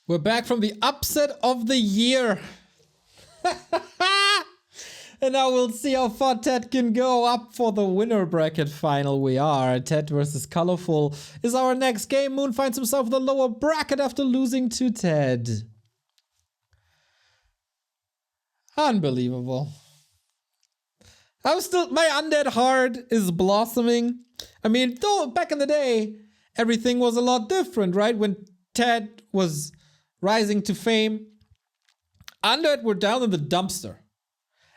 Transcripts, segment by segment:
We're back from the upset of the year. And now we'll see how far TeD can go. Up for the winner bracket final we are. TeD versus Colorful is our next game. Moon finds himself in the lower bracket after losing to TeD. Unbelievable. My undead heart is blossoming. I mean, though back in the day, everything was a lot different, right? When TeD was rising to fame, undead were down in the dumpster.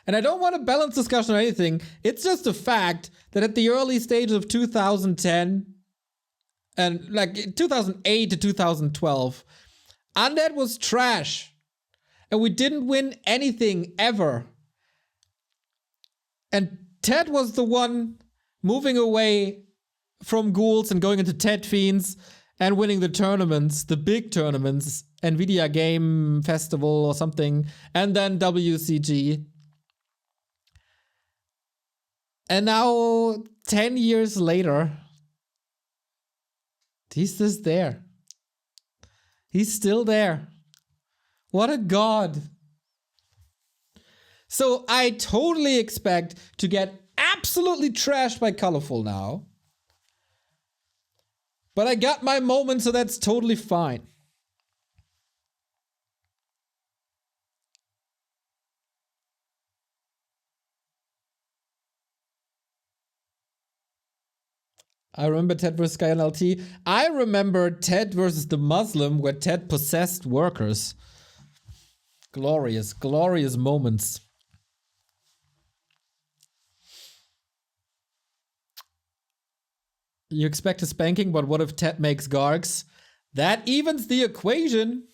And I don't want to balance discussion or anything. It's just a fact that at the early stages of 2010 and like 2008 to 2012, undead was trash. And we didn't win anything ever. And TeD was the one moving away from ghouls and going into TeD Fiends and winning the tournaments, the big tournaments, Nvidia Game Festival or something, and then WCG. And now, 10 years later, he's just there. He's still there. What a god. So I totally expect to get absolutely trashed by Colorful now. But I got my moment, so that's totally fine. I remember TeD versus Sky and LT. I remember TeD versus the Muslim, where TeD possessed workers. Glorious, glorious moments. You expect a spanking, but what if TeD makes Gargs? That evens the equation.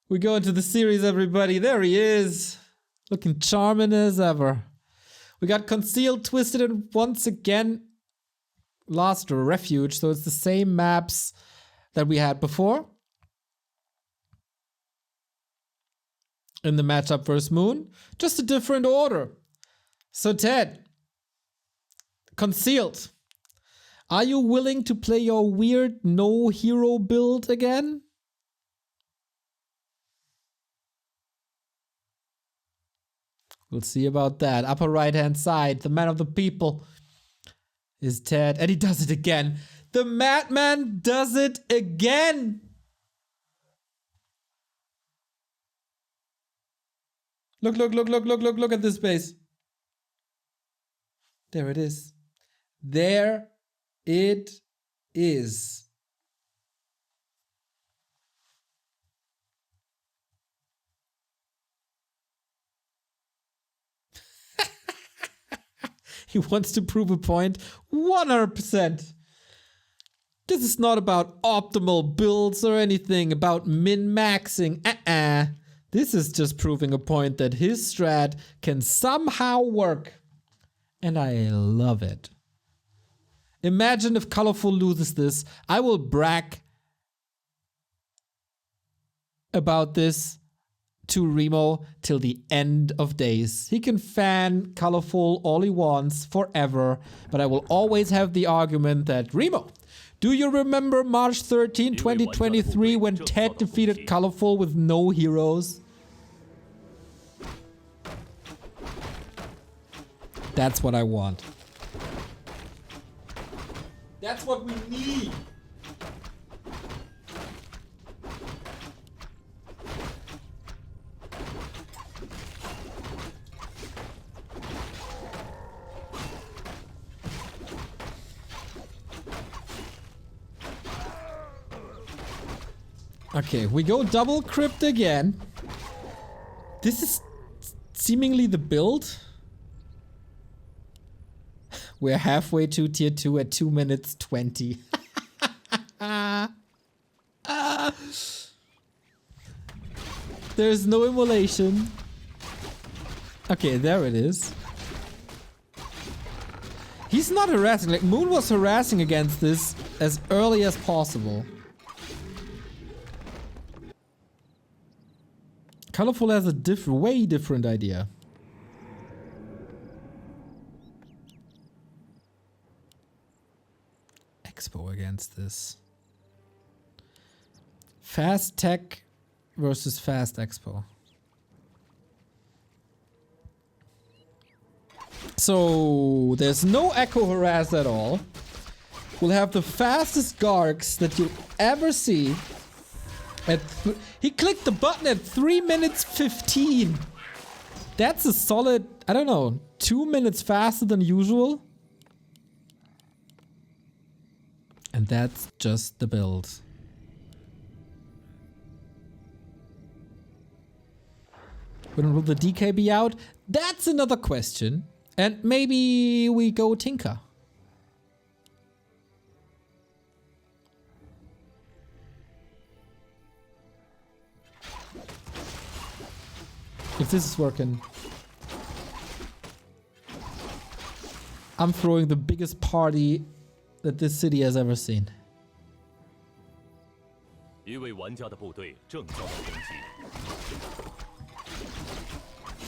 We go into the series, everybody. There he is. Looking charming as ever. We got Concealed, Twisted, and once again Lost Refuge. So it's the same maps that we had before. In the matchup versus Moon. Just a different order. So TeD. Concealed. Are you willing to play your weird no hero build again? We'll see about that. Upper right hand side, the man of the people is TeD. And he does it again. The madman does it again. Look at this base. There it is. There it is. He wants to prove a point. 100%. This is not about optimal builds or anything, about min-maxing. This is just proving a point that his strat can somehow work. And I love it. Imagine if Colorful loses this. I will brag about this to Remo till the end of days. He can fan Colorful all he wants forever, but I will always have the argument that, Remo, do you remember March 13, 2023 when TeD defeated Colorful with no heroes? That's what I want. That's what we need. Okay, we go double crypt again. This is seemingly the build. We're halfway to tier 2 at 2 minutes 20. There's no immolation. Okay, there it is. He's not harassing. Like, Moon was harassing against this as early as possible. Colorful has a way different idea. Expo against this. Fast Tech versus Fast Expo. So there's no Echo Harass at all. We'll have the fastest Gargs that you'll ever see. He clicked the button at 3 minutes 15. That's a solid, I don't know, 2 minutes faster than usual. And that's just the build. When will the DK be out? That's another question. And maybe we go Tinker. If this is working, I'm throwing the biggest party that this city has ever seen.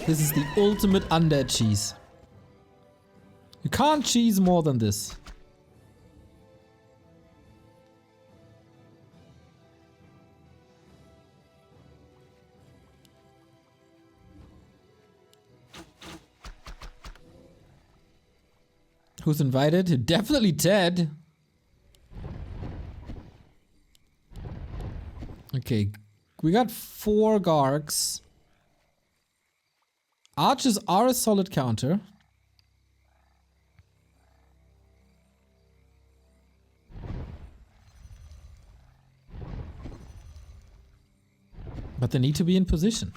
This is the ultimate undead cheese. You can't cheese more than this. Who's invited? Definitely TeD. Okay, we got 4 Gargs. Archers are a solid counter. But they need to be in position.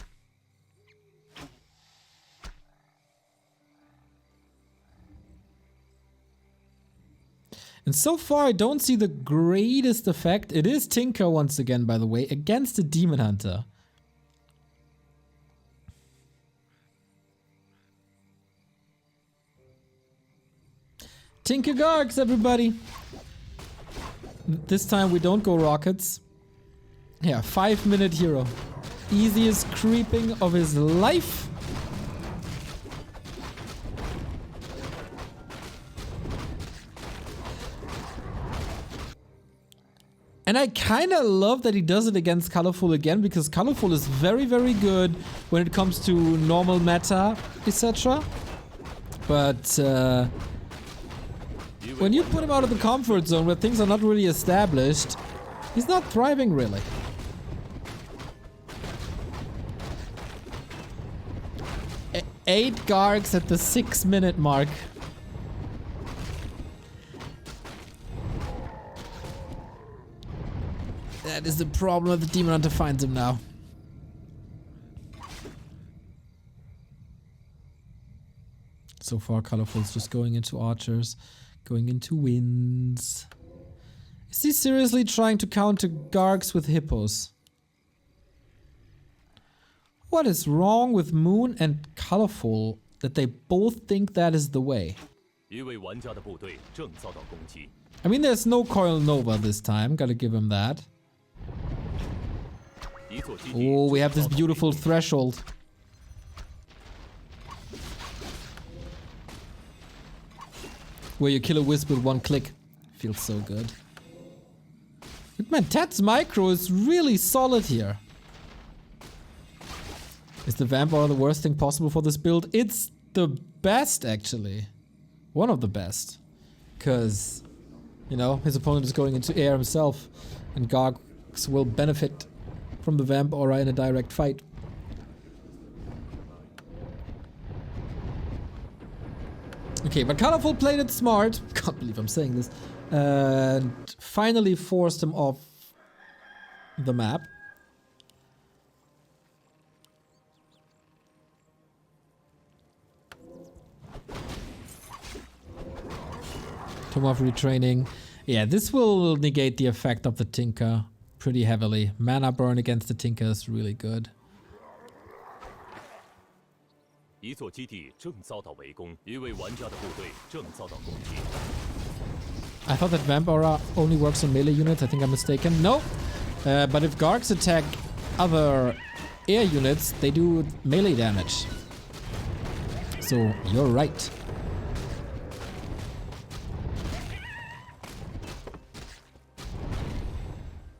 And so far, I don't see the greatest effect. It is Tinker once again, by the way, against the Demon Hunter. Tinker Gargs, everybody! This time we don't go rockets. Yeah, 5-minute hero. Easiest creeping of his life. And I kind of love that he does it against Colorful again, because Colorful is very, very good when it comes to normal meta, etc. But when you put him out of the comfort zone where things are not really established, he's not thriving really. Eight Gargs at the 6-minute mark. That is the problem if the Demon Hunter finds him now. So far, Colorful's just going into archers, going into winds. Is he seriously trying to counter Gargs with hippos? What is wrong with Moon and Colorful that they both think that is the way? I mean, there's no Coil Nova this time, gotta give him that. Oh, we have this beautiful threshold. Where you kill a wisp with 1 click. Feels so good. But man, TeD's micro is really solid here. Is the Vampire the worst thing possible for this build? It's the best, actually. One of the best. Because, you know, his opponent is going into air himself. And Gargs will benefit from the Vamp Aura in a direct fight. Okay, but Colorful played it smart. Can't believe I'm saying this. And finally forced him off the map. Tomorrow retraining. Yeah, this will negate the effect of the Tinker pretty heavily. Mana burn against the Tinker is really good. I thought that Vamp Aura only works on melee units. I think I'm mistaken. No. But if Gargs attack other air units, they do melee damage. So you're right.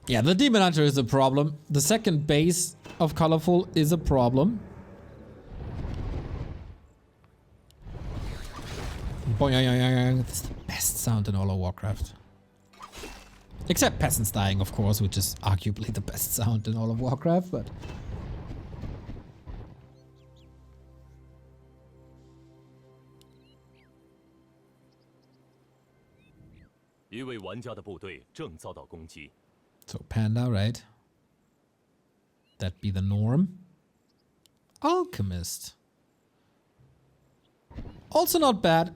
Yeah, the Demon Hunter is a problem. The second base of Colorful is a problem. That's the best sound in all of Warcraft. Except peasants dying, of course, which is arguably the best sound in all of Warcraft, but... 一位玩家的部队正遭到攻击。 So Panda, right? That'd be the norm. Alchemist. Also not bad.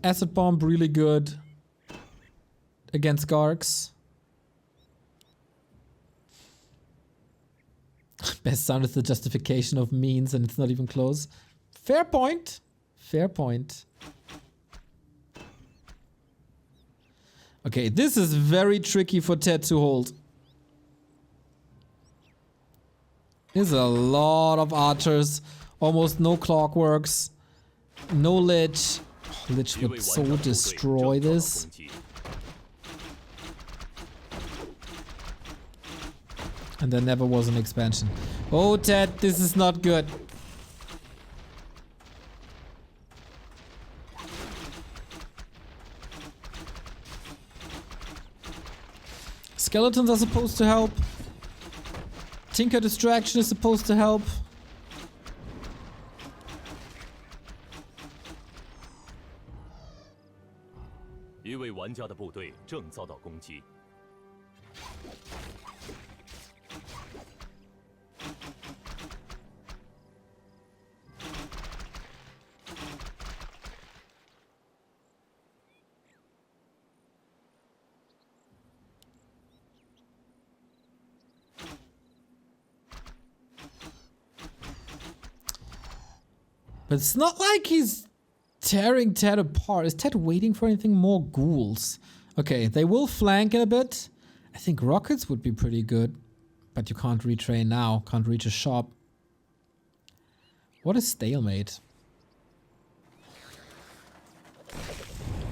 Acid Bomb really good. Against Gargs. Best sound is the justification of means and it's not even close. Fair point. Fair point. Okay, this is very tricky for TeD to hold. There's a lot of archers, almost no clockworks, no lich. Lich would so destroy this. And there never was an expansion. Oh, TeD, this is not good. Skeletons are supposed to help. Tinker Distraction is supposed to help. But it's not like he's tearing TeD apart. Is TeD waiting for anything more? Ghouls. Okay, they will flank in a bit. I think rockets would be pretty good. But you can't retrain now. Can't reach a shop. What is stalemate?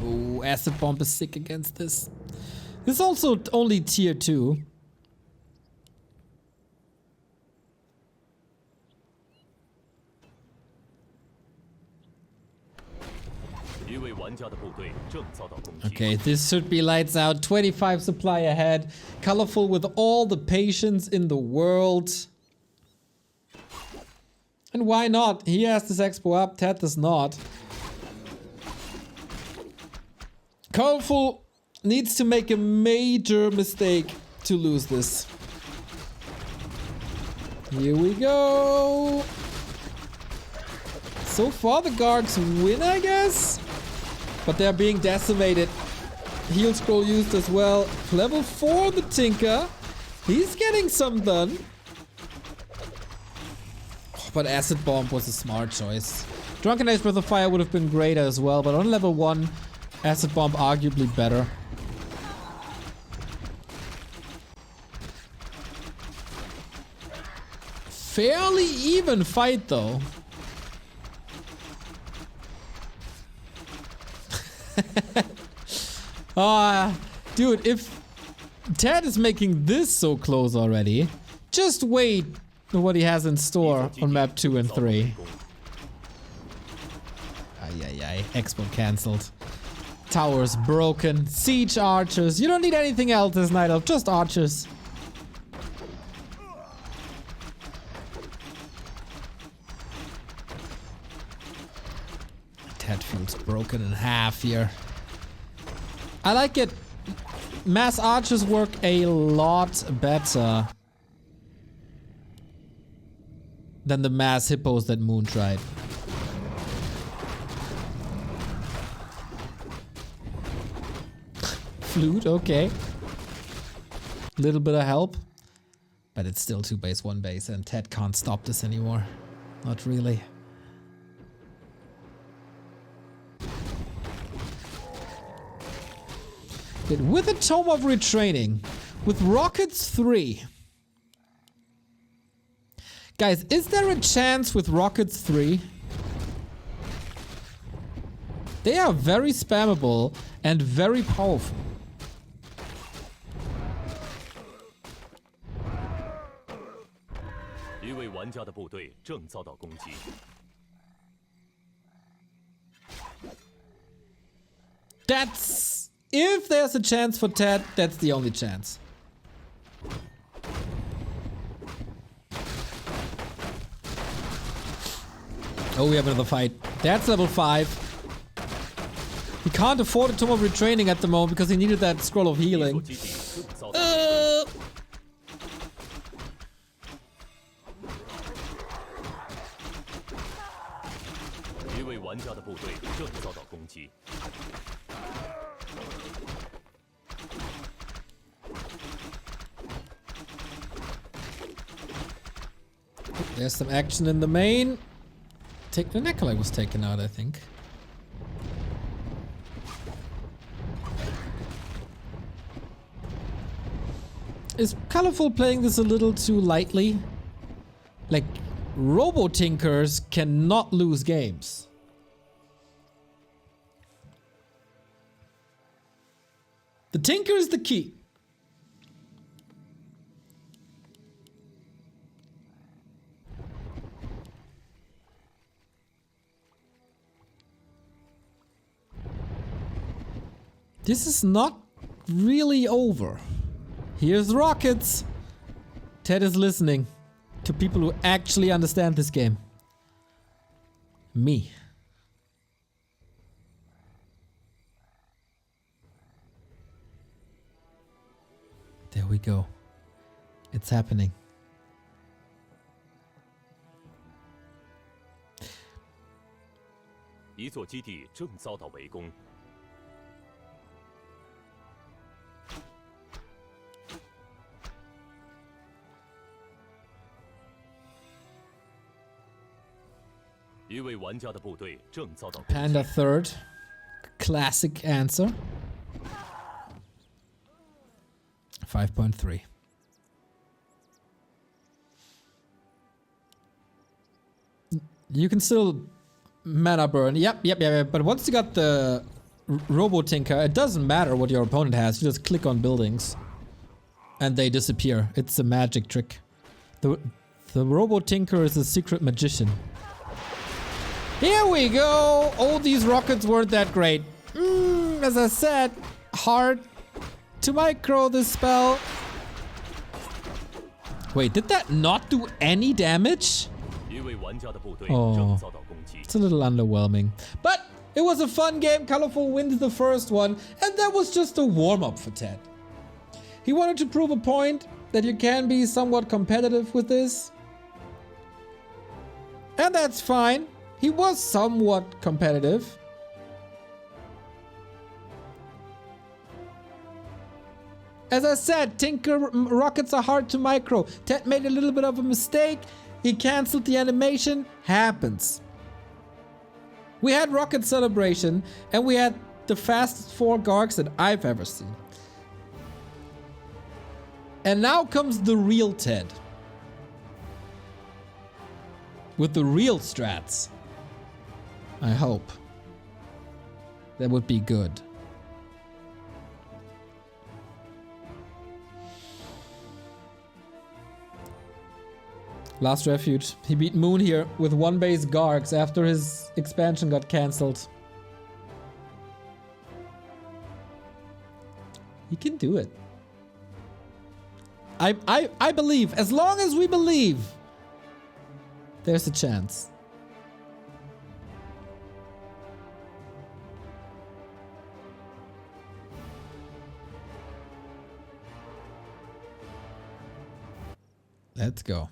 Oh, Acid Bomb is sick against this. This is also only tier 2. Okay, this should be lights out. 25 supply ahead. Colorful with all the patience in the world. And why not? He has this expo up, TeD does not. Colorful needs to make a major mistake to lose this. Here we go. So far the guards win, I guess? But they're being decimated. Heal scroll used as well. Level 4 the Tinker. He's getting some done. Oh, but Acid Bomb was a smart choice. Drunken Ace Breath of Fire would have been greater as well, but on level 1, Acid Bomb arguably better. Fairly even fight though. Dude, if TeD is making this so close already, just wait what he has in store on map 2 and 3. Ay. Expo cancelled. Towers broken. Siege archers. You don't need anything else this Night Elf, just archers. TeD feels broken in half here. I like it. Mass archers work a lot better than the mass hippos that Moon tried. Flute, okay. Little bit of help. But it's still 2 base, 1 base, and TeD can't stop this anymore. Not really. With a Tome of Retraining, with Rockets 3. Guys, is there a chance with Rockets 3? They are very spammable and very powerful. 一位玩家的部队正遭到攻击。 That's... If there's a chance for TeD, that's the only chance. Oh, we have another fight. That's level 5. He can't afford a Tome of Retraining at the moment because he needed that Scroll of Healing. 一位玩家的部队正遭到攻击。 There's some action in the main. The Necrolite was taken out, I think. Is Colorful playing this a little too lightly? Like, Robo-Tinkers cannot lose games. The Tinker is the key. This is not really over. Here's rockets. TeD is listening to people who actually understand this game. Me. There we go. It's happening. "一座基地正遭到围攻。 一位玩家的部队正遭到攻击。 Panda third. Classic answer. 5.3. You can still mana burn. Yep. But once you got the Robo Tinker, it doesn't matter what your opponent has. You just click on buildings and they disappear. It's a magic trick. The Robo Tinker is a secret magician. Here we go! Oh, these rockets weren't that great. As I said, hard to micro this spell. Wait, did that not do any damage? Oh, it's a little underwhelming. But it was a fun game. Colorful wins the first one. And that was just a warm-up for TeD. He wanted to prove a point that you can be somewhat competitive with this. And that's fine. He was somewhat competitive. As I said, Tinker rockets are hard to micro. TeD made a little bit of a mistake. He cancelled the animation. Happens. We had Rocket Celebration, and we had the fastest 4 Gargs that I've ever seen. And now comes the real TeD. With the real strats. I hope. That would be good. Last Refuge. He beat Moon here with 1 base Gargs after his expansion got cancelled. He can do it. I believe. As long as we believe, there's a chance. Let's go.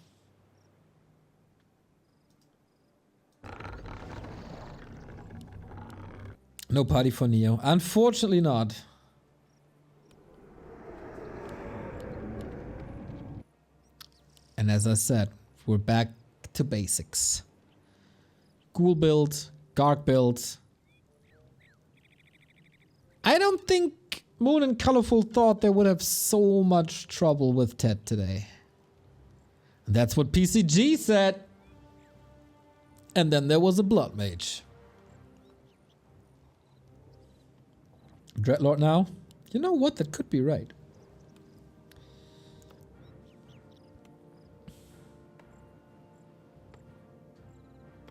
No party for Neo. Unfortunately not. And as I said, we're back to basics. Ghoul build, Garg build. I don't think Moon and Colorful thought they would have so much trouble with TeD today. That's what PCG said. And then there was a Blood Mage. Dreadlord now? You know what? That could be right.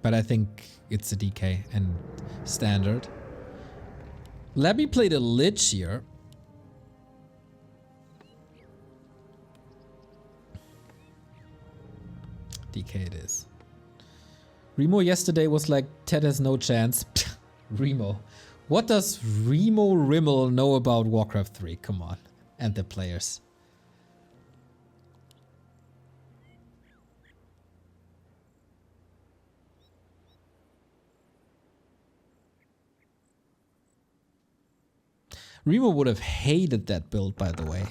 But I think it's a DK and standard. Labby played a Lich here. DK it is. Remo yesterday was like, TeD has no chance. Remo. What does Remo Rimmel know about Warcraft 3? Come on. And the players. Remo would have hated that build, by the way.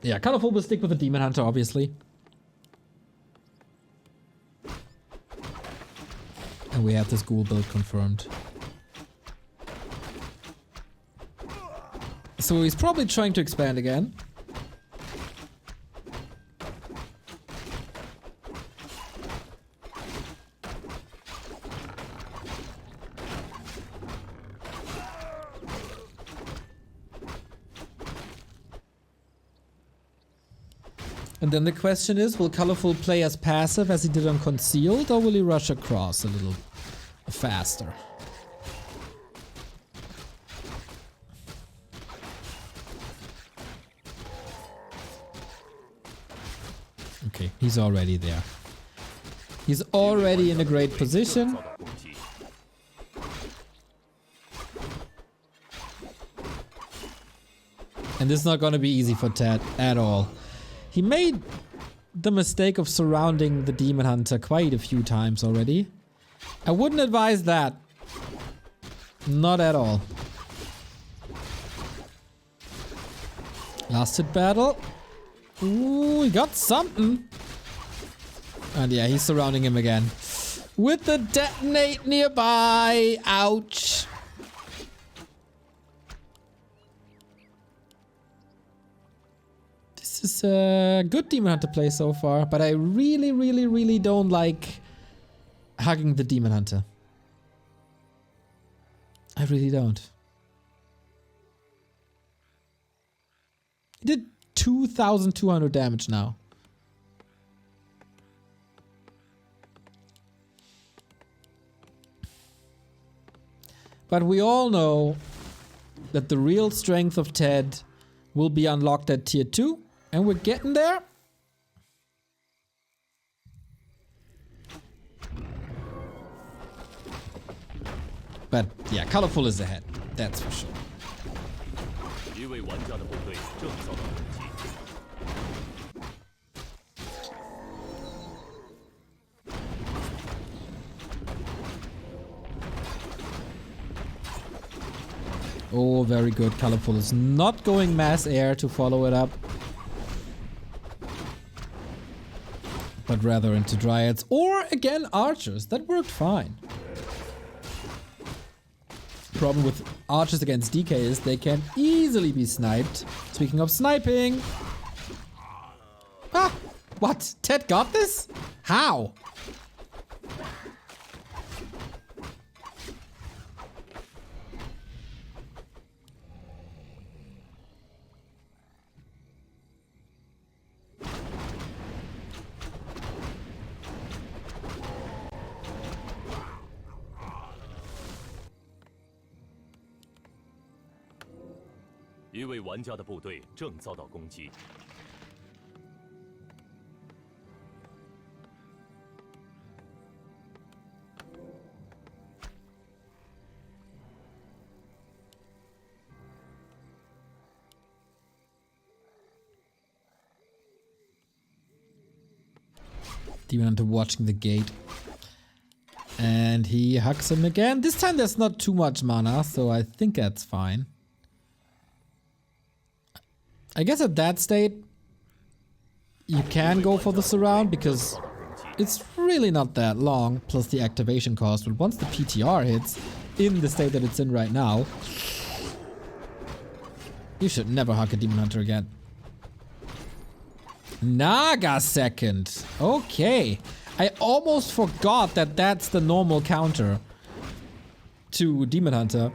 Yeah, Colorful will stick with the Demon Hunter, obviously. And we have this ghoul build confirmed. So he's probably trying to expand again. And then the question is, will Colorful play as passive as he did on Concealed, or will he rush across a little faster? Okay, he's already there. He's already in a great position. And this is not going to be easy for TeD at all. He made the mistake of surrounding the Demon Hunter quite a few times already. I wouldn't advise that. Not at all. Last hit battle. Ooh, he got something. And yeah, he's surrounding him again. With the detonate nearby. Ouch. This is a good Demon Hunter play so far, but I really don't like hugging the Demon Hunter. I really don't. He did 2,200 damage now. But we all know that the real strength of TeD will be unlocked at tier 2. And we're getting there. But yeah, Colorful is ahead. That's for sure. Oh, very good. Colorful is not going mass air to follow it up. But rather into Dryads or again Archers. That worked fine. Problem with Archers against DK is they can easily be sniped. Speaking of sniping. Ah! What? TeD got this? How? Demon Hunter watching the gate. And he hugs him again. This time there's not too much mana, so I think that's fine. I guess at that state, you can go for the surround because it's really not that long, plus the activation cost. But once the PTR hits, in the state that it's in right now, you should never hug a Demon Hunter again. Naga second. Okay. I almost forgot that that's the normal counter to Demon Hunter.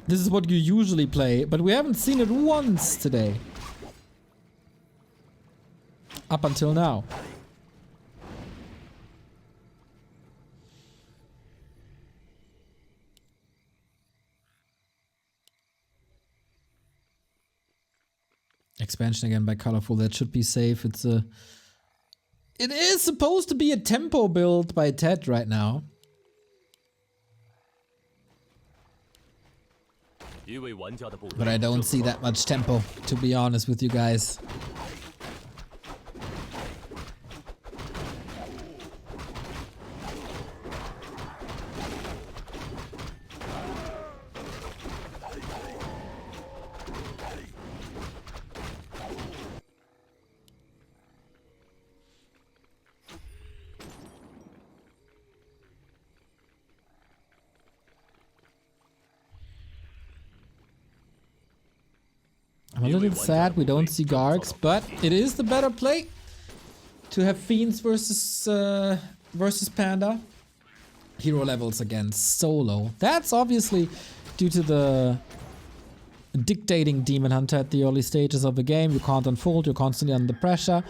This is what you usually play, but we haven't seen it once today. Up until now. Expansion again by Colorful. That should be safe. It is supposed to be a tempo build by TeD right now. But I don't see that much tempo, to be honest with you guys. I'm a little sad we don't see Gargs, but it is the better play to have Fiends versus Panda. Hero levels against solo. That's obviously due to the dictating Demon Hunter at the early stages of the game. You can't unfold, you're constantly under pressure.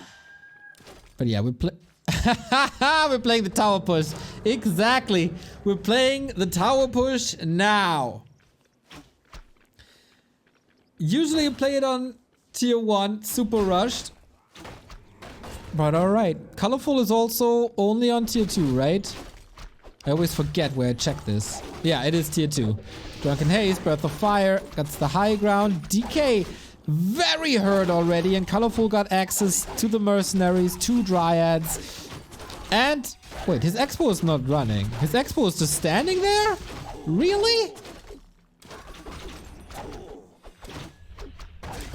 But yeah, we're playing the tower push. Exactly. We're playing the tower push now. Usually you play it on tier 1, super rushed. But alright. Colorful is also only on tier 2, right? I always forget where I check this. Yeah, it is tier 2. Drunken Haze, Breath of Fire, that's the high ground. DK, very hurt already, and Colorful got access to the Mercenaries, 2 Dryads. And, wait, his Expo is not running. His Expo is just standing there? Really?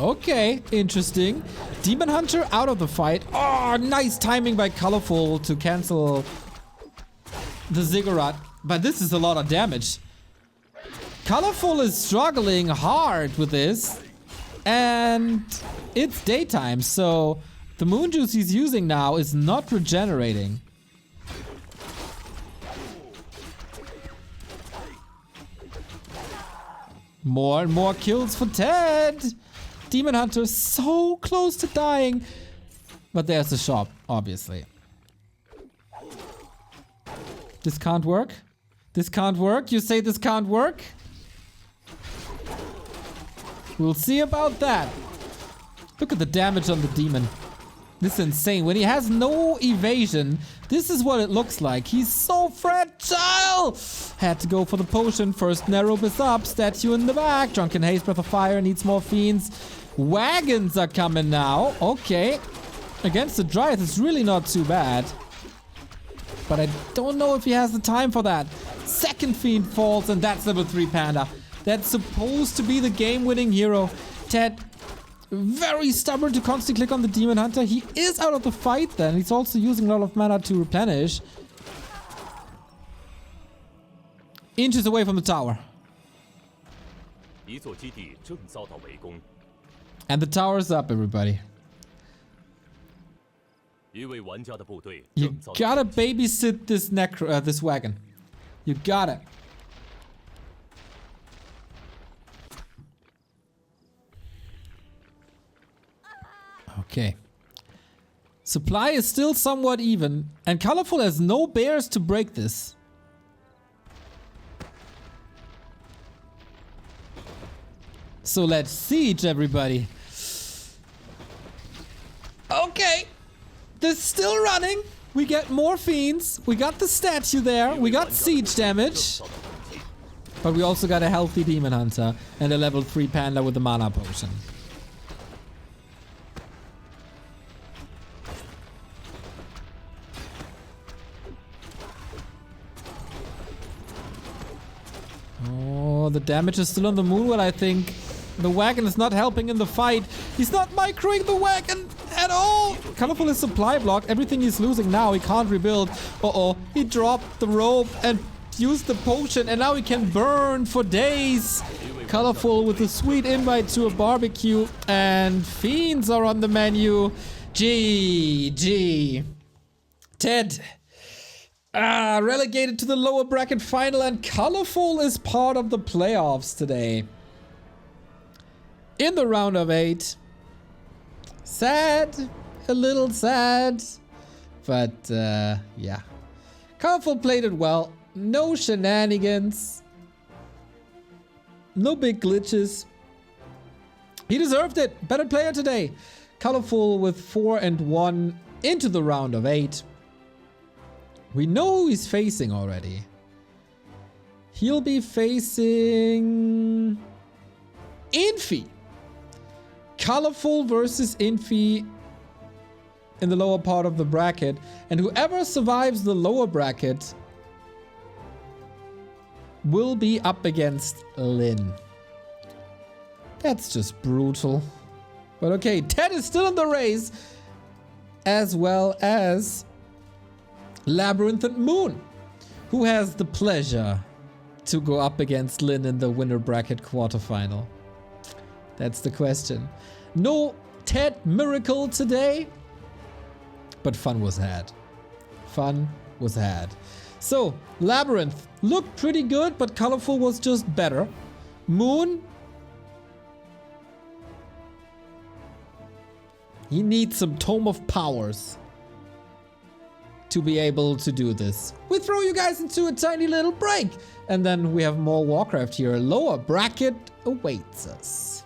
Okay, interesting. Demon Hunter out of the fight. Oh, nice timing by Colorful to cancel the Ziggurat. But this is a lot of damage. Colorful is struggling hard with this. And it's daytime, so the moon juice he's using now is not regenerating. More and more kills for TeD. Demon Hunter so close to dying. But there's the shop, obviously. This can't work? This can't work? You say this can't work? We'll see about that. Look at the damage on the demon. This is insane. When he has no evasion, this is what it looks like. He's so fragile. Had to go for the potion. First Narrow is up. Statue in the back. Drunken Haze, Breath of Fire. Needs more fiends. Wagons are coming now. Okay. Against the Dryad, it's really not too bad. But I don't know if he has the time for that. Second fiend falls, and that's level 3 Panda. That's supposed to be the game-winning hero. TeD, very stubborn to constantly click on the Demon Hunter. He is out of the fight then. He's also using a lot of mana to replenish. Inches away from the tower. And the tower is up, everybody. You gotta babysit this this wagon. You gotta. Okay. Supply is still somewhat even, and Colorful has no bears to break this. So let's siege, everybody. Okay. This is still running. We get more fiends. We got the statue there. We got siege damage. But we also got a healthy Demon Hunter and a level 3 Panda with the mana potion. Oh, the damage is still on the Moonwell, I think. The wagon is not helping in the fight. He's not microing the wagon at all. Colorful is supply blocked. Everything he's losing now, he can't rebuild. Uh-oh, he dropped the rope and used the potion, and now he can burn for days. Colorful with a sweet invite to a barbecue, and fiends are on the menu. GG. TeD. Relegated to the lower bracket final, and Colorful is part of the playoffs today. In the round of 8. Sad. A little sad. But, yeah. Colorful played it well. No shenanigans. No big glitches. He deserved it. Better player today. Colorful with 4 and 1 into the round of 8. We know who he's facing already. He'll be facing Infi. Colorful versus Infi in the lower part of the bracket. And whoever survives the lower bracket will be up against Lin. That's just brutal. But okay, TeD is still in the race, as well as Labyrinth and Moon, who has the pleasure to go up against Lin in the winner bracket quarterfinal. That's the question. No TeD miracle today, but fun was had. Fun was had. So, Labyrinth looked pretty good, but Colorful was just better. Moon, he needs some Tome of Powers to be able to do this. We throw you guys into a tiny little break, and then we have more Warcraft here. A lower bracket awaits us.